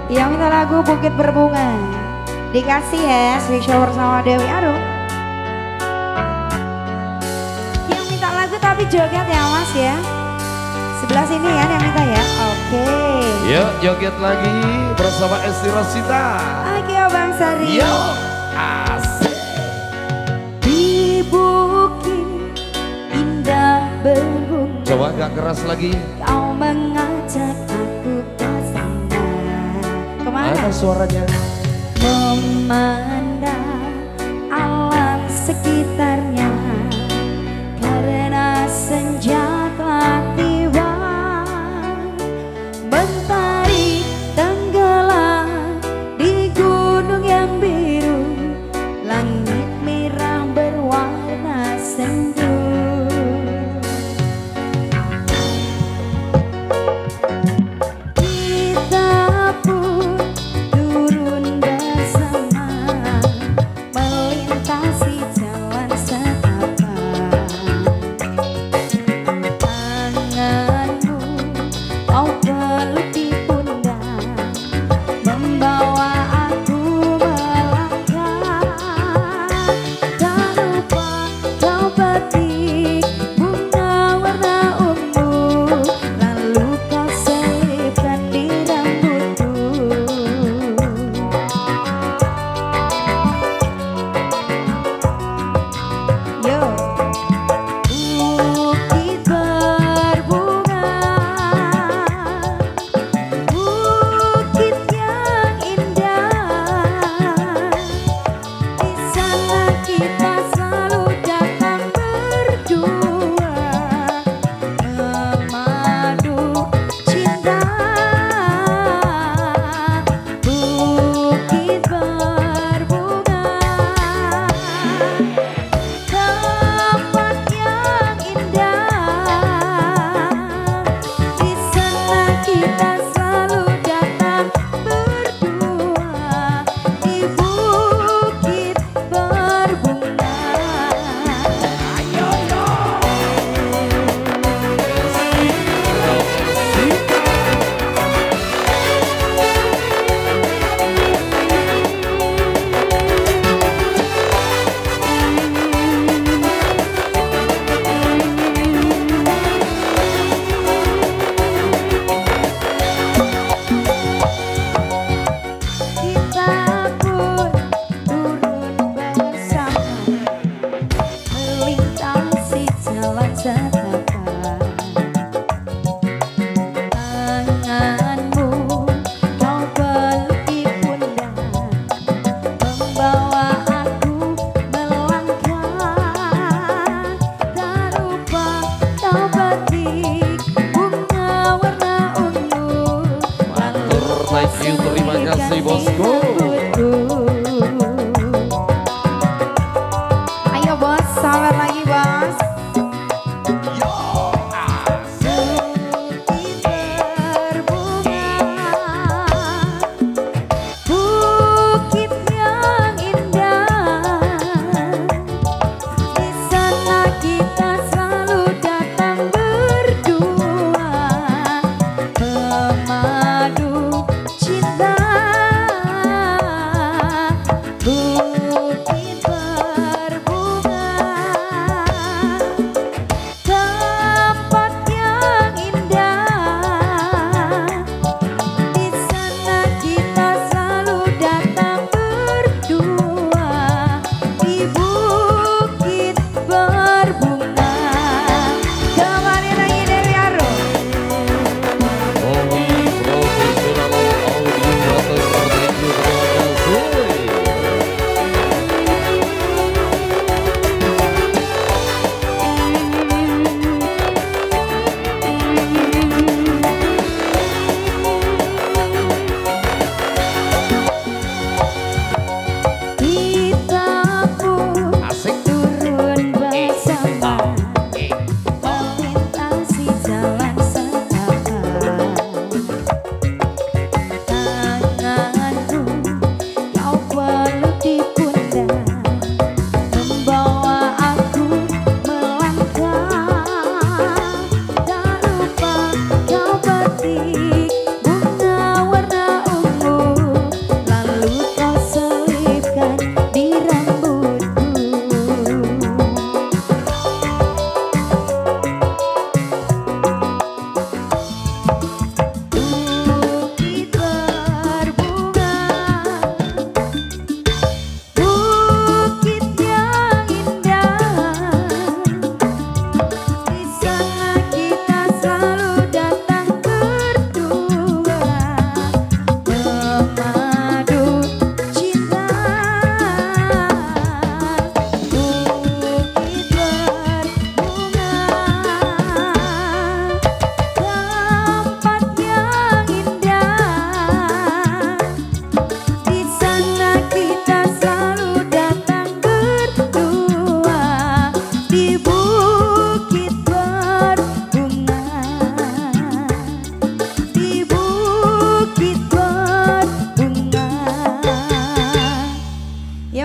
Yang minta lagu Bukit Berbunga dikasih ya, spesial bersama Dewi Arum. Yang minta lagu tapi joget ya mas ya. Sebelah sini ya yang minta ya. Oke. Yuk joget lagi bersama Esti Rosita. Oke Bang Sari. Yuk asik. Di bukit indah berbunga. Coba agak keras lagi. Kau mengajak aku ke sana. Kemana? Mana suaranya? Memandang alam sekitarnya, karena senja telah tiba. Mentari tenggelam di gunung yang biru, langit merah berwarna sendu. Kita pun turun bersama, melintasi jalan setapak. Tanganmu kau peluk di pundak, membawa aku melangkah. Tak lupa kau petik bunga warna ungu, lalu kau selipkan di rambutku. Yo, bukit berbunga, bukit yang indah. Di sana kita selalu datang berdua, memadu cinta. Bukit berbunga, tempat yang indah. Di sana kita selalu datang berdua, di bukit berbunga. Kita pun turun bersama, melintasi jalan setapak. Tanganmu kau peluk di pundak, membawa aku melangkah. Tak lupa kau petik bunga warna ungu, lalu Thank you, terima kasih bosku. Ayo bos, sabar lagi bos. Bukit berbunga, bukit yang indah. Di sana kita selalu datang berdua, memadu cinta.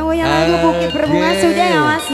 Yang punya lagu Bukit Berbunga sudah ya Mas.